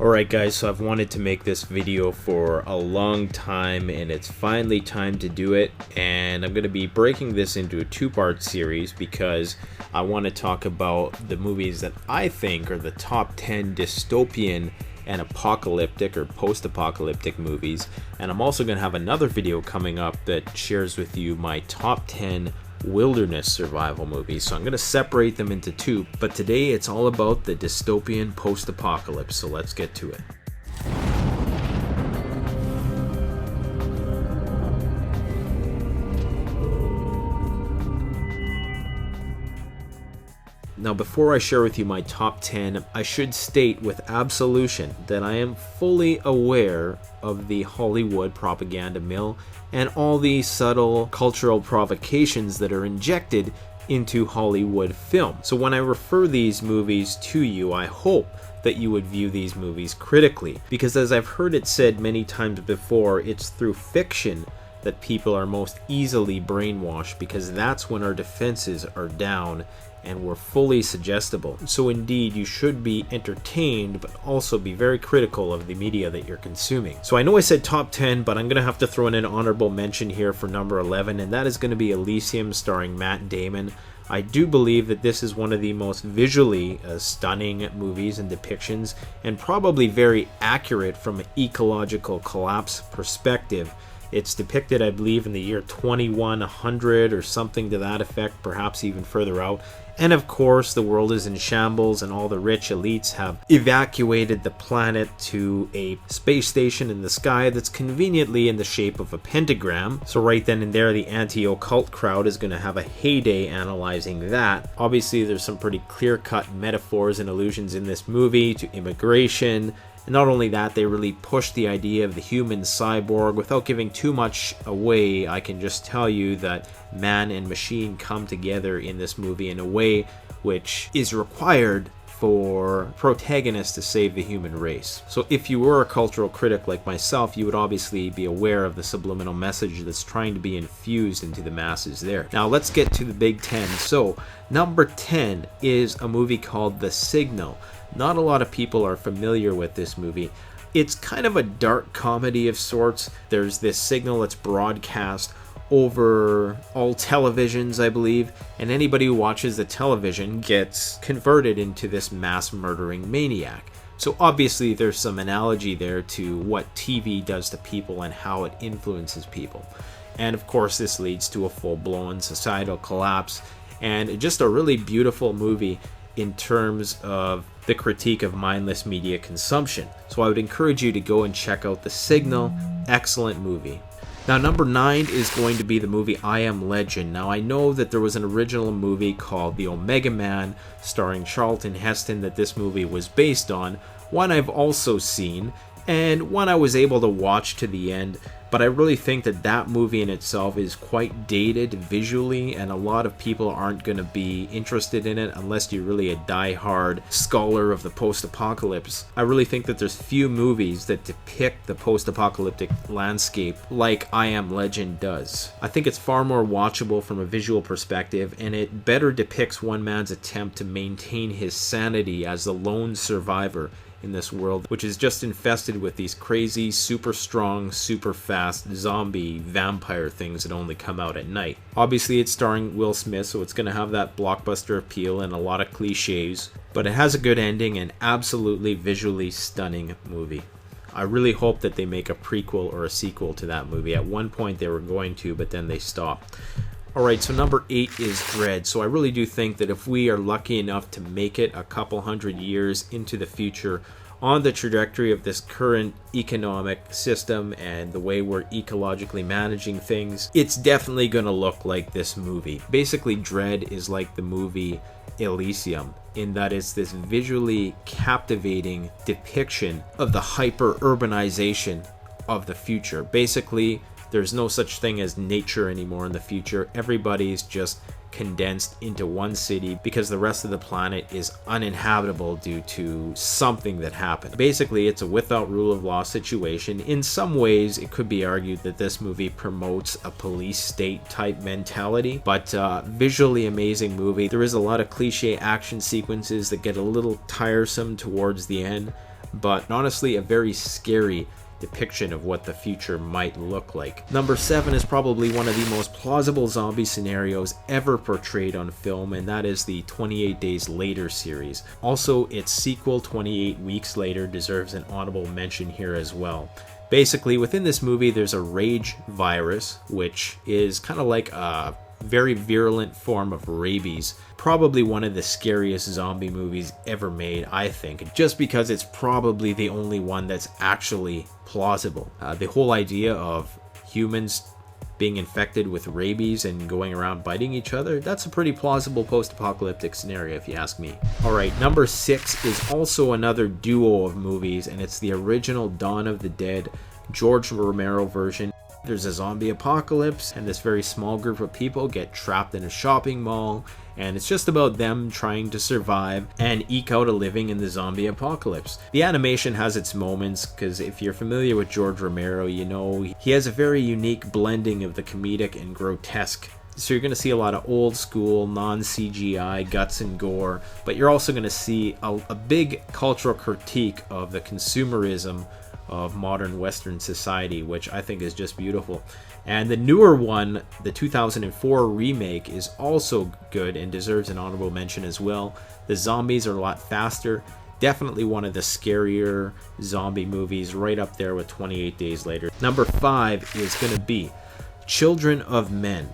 Alright guys, so I've wanted to make this video for a long time and it's finally time to do it, and I'm going to be breaking this into a two-part series because I want to talk about the movies that I think are the top 10 dystopian and apocalyptic or post-apocalyptic movies, and I'm also going to have another video coming up that shares with you my top 10 wilderness survival movies. So I'm going to separate them into two, but today it's all about the dystopian post-apocalypse, so let's get to it. Now, before I share with you my top 10, I should state with absolution that I am fully aware of the Hollywood propaganda mill and all the subtle cultural provocations that are injected into Hollywood film. So when I refer these movies to you, I hope that you would view these movies critically, because as I've heard it said many times before, it's through fiction that people are most easily brainwashed, because that's when our defenses are down and we're fully suggestible. So indeed, you should be entertained, but also be very critical of the media that you're consuming. So I know I said top 10, but I'm going to have to throw in an honorable mention here for number 11, and that is going to be Elysium starring Matt Damon. I do believe that this is one of the most visually stunning movies and depictions, and probably very accurate from an ecological collapse perspective. It's depicted, I believe, in the year 2100 or something to that effect, perhaps even further out. And of course, the world is in shambles and all the rich elites have evacuated the planet to a space station in the sky that's conveniently in the shape of a pentagram. So right then and there, the anti-occult crowd is going to have a heyday analyzing that. Obviously, there's some pretty clear-cut metaphors and allusions in this movie to immigration. And not only that, they really push the idea of the human cyborg. Without giving too much away, I can just tell you that man and machine come together in this movie in a way which is required for protagonists to save the human race. So if you were a cultural critic like myself, you would obviously be aware of the subliminal message that's trying to be infused into the masses there. Now let's get to the Big 10. So number 10 is a movie called The Signal. Not a lot of people are familiar with this movie. It's kind of a dark comedy of sorts. There's this signal that's broadcast over all televisions, I believe, and anybody who watches the television gets converted into this mass murdering maniac. So obviously there's some analogy there to what TV does to people and how it influences people. And of course this leads to a full-blown societal collapse, and just a really beautiful movie in terms of the critique of mindless media consumption. So I would encourage you to go and check out The Signal. Excellent movie. Now number 9 is going to be the movie I Am Legend. Now I know that there was an original movie called The Omega Man starring Charlton Heston that this movie was based on, one I've also seen, and one I was able to watch to the end. But I really think that that movie in itself is quite dated visually, and a lot of people aren't going to be interested in it unless you're really a die-hard scholar of the post-apocalypse. I really think that there's few movies that depict the post-apocalyptic landscape like I Am Legend does. I think it's far more watchable from a visual perspective, and it better depicts one man's attempt to maintain his sanity as the lone survivor in this world, which is just infested with these crazy, super strong, super fast zombie vampire things that only come out at night. Obviously it's starring Will Smith, so it's going to have that blockbuster appeal and a lot of cliches, but it has a good ending and absolutely visually stunning movie. I really hope that they make a prequel or a sequel to that movie. At one point they were going to, but then they stopped. Alright, so number 8 is Dredd. So I really do think that if we are lucky enough to make it a couple hundred years into the future on the trajectory of this current economic system and the way we're ecologically managing things, it's definitely going to look like this movie. Basically, Dredd is like the movie Elysium, in that it's this visually captivating depiction of the hyper-urbanization of the future. Basically, there's no such thing as nature anymore in the future. Everybody's just condensed into one city because the rest of the planet is uninhabitable due to something that happened. Basically, it's a without rule of law situation. In some ways, it could be argued that this movie promotes a police state type mentality, but visually amazing movie. There is a lot of cliche action sequences that get a little tiresome towards the end. but honestly a very scary depiction of what the future might look like. Number 7 is probably one of the most plausible zombie scenarios ever portrayed on film, and that is the 28 Days Later series. Also, its sequel, 28 Weeks Later, deserves an honorable mention here as well. Basically, within this movie, there's a rage virus, which is kind of like a very virulent form of rabies. Probably one of the scariest zombie movies ever made, I think, just because it's probably the only one that's actually plausible. The whole idea of humans being infected with rabies and going around biting each other, that's a pretty plausible post-apocalyptic scenario if you ask me. Alright, number 6 is also another duo of movies, and it's the original Dawn of the Dead George Romero version. There's a zombie apocalypse, and this very small group of people get trapped in a shopping mall, and it's just about them trying to survive and eke out a living in the zombie apocalypse. The animation has its moments, because if you're familiar with George Romero, you know he has a very unique blending of the comedic and grotesque. So you're going to see a lot of old school, non-CGI guts and gore, but you're also going to see a big cultural critique of the consumerism of modern Western society, which I think is just beautiful. And the newer one, the 2004 remake, is also good and deserves an honorable mention as well. The zombies are a lot faster. Definitely one of the scarier zombie movies, right up there with 28 Days Later. Number 5 is going to be Children of Men.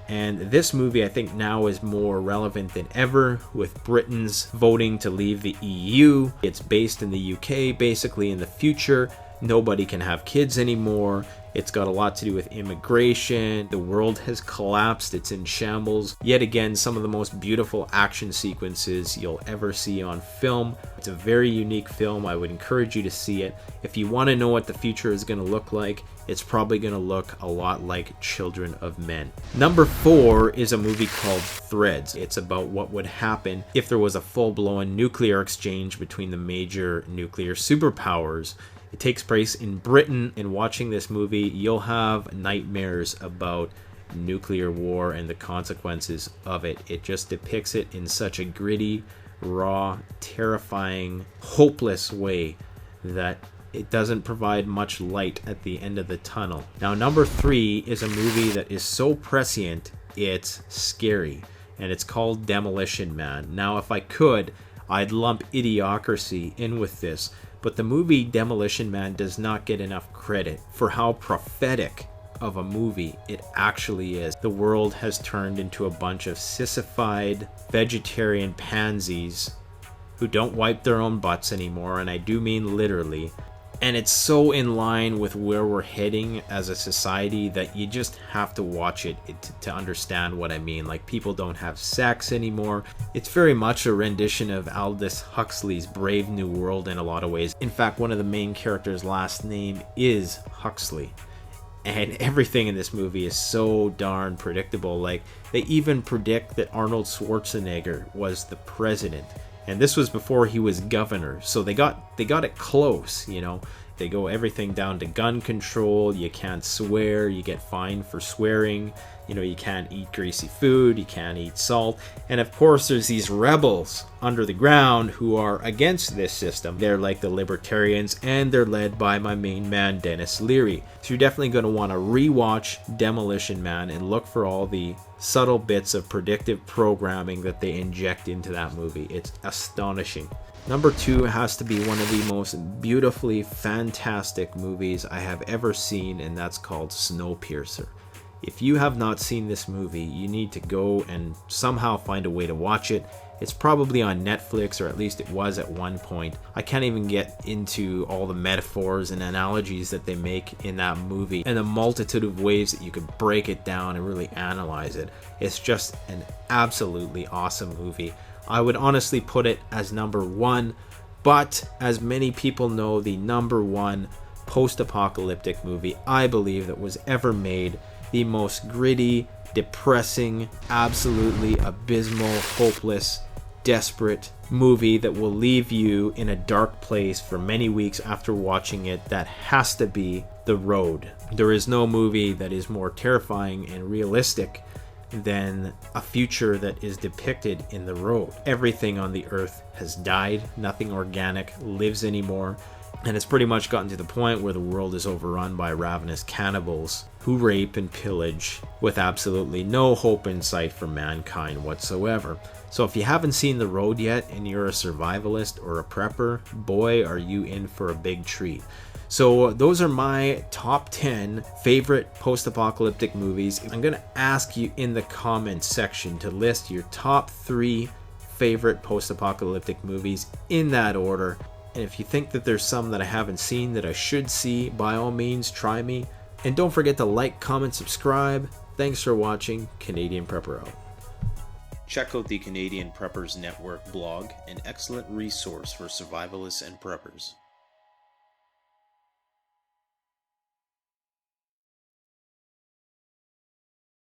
And this movie, I think, now is more relevant than ever with Britain's voting to leave the EU. It's based in the UK, basically in the future. Nobody can have kids anymore. It's got a lot to do with immigration. The world has collapsed. It's in shambles. Yet again, some of the most beautiful action sequences you'll ever see on film. It's a very unique film. I would encourage you to see it. If you want to know what the future is going to look like, it's probably going to look a lot like Children of Men. Number 4 is a movie called Threads. It's about what would happen if there was a full-blown nuclear exchange between the major nuclear superpowers. It takes place in Britain, and watching this movie, you'll have nightmares about nuclear war and the consequences of it. It just depicts it in such a gritty, raw, terrifying, hopeless way that it doesn't provide much light at the end of the tunnel. Now, number 3 is a movie that is so prescient, it's scary, and it's called Demolition Man. Now, if I could, I'd lump Idiocracy in with this, but the movie Demolition Man does not get enough credit for how prophetic of a movie it actually is. The world has turned into a bunch of sissified vegetarian pansies who don't wipe their own butts anymore, and I do mean literally. And it's so in line with where we're heading as a society that you just have to watch it to understand what I mean. Like, people don't have sex anymore. It's very much a rendition of Aldous Huxley's Brave New World in a lot of ways. In fact, one of the main characters' last name is Huxley. And everything in this movie is so darn predictable. Like, they even predict that Arnold Schwarzenegger was the president. And this was before he was governor, so they got it close, you know. They go everything down to gun control. You can't swear, you get fined for swearing. You know, you can't eat greasy food, you can't eat salt. And of course, there's these rebels under the ground who are against this system. They're like the libertarians, and they're led by my main man, Denis Leary. So you're definitely going to want to rewatch Demolition Man and look for all the subtle bits of predictive programming that they inject into that movie. It's astonishing. Number 2 has to be one of the most beautifully fantastic movies I have ever seen, and that's called Snowpiercer. If you have not seen this movie, you need to go and somehow find a way to watch it. It's probably on Netflix, or at least it was at one point. I can't even get into all the metaphors and analogies that they make in that movie and the multitude of ways that you could break it down and really analyze it. It's just an absolutely awesome movie. I would honestly put it as number 1, but as many people know, the number 1 post-apocalyptic movie I believe that was ever made, the most gritty, depressing, absolutely abysmal, hopeless, desperate movie that will leave you in a dark place for many weeks after watching it, that has to be The Road. There is no movie that is more terrifying and realistic than a future that is depicted in The Road. Everything on the earth has died, nothing organic lives anymore, and it's pretty much gotten to the point where the world is overrun by ravenous cannibals who rape and pillage with absolutely no hope in sight for mankind whatsoever. So if you haven't seen The Road yet and you're a survivalist or a prepper, boy, are you in for a big treat. So those are my top 10 favorite post-apocalyptic movies. I'm going to ask you in the comments section to list your top 3 favorite post-apocalyptic movies in that order. And if you think that there's some that I haven't seen that I should see, by all means, try me. And don't forget to like, comment, subscribe. Thanks for watching. Canadian Prepper out. Check out the Canadian Preppers Network blog, an excellent resource for survivalists and preppers.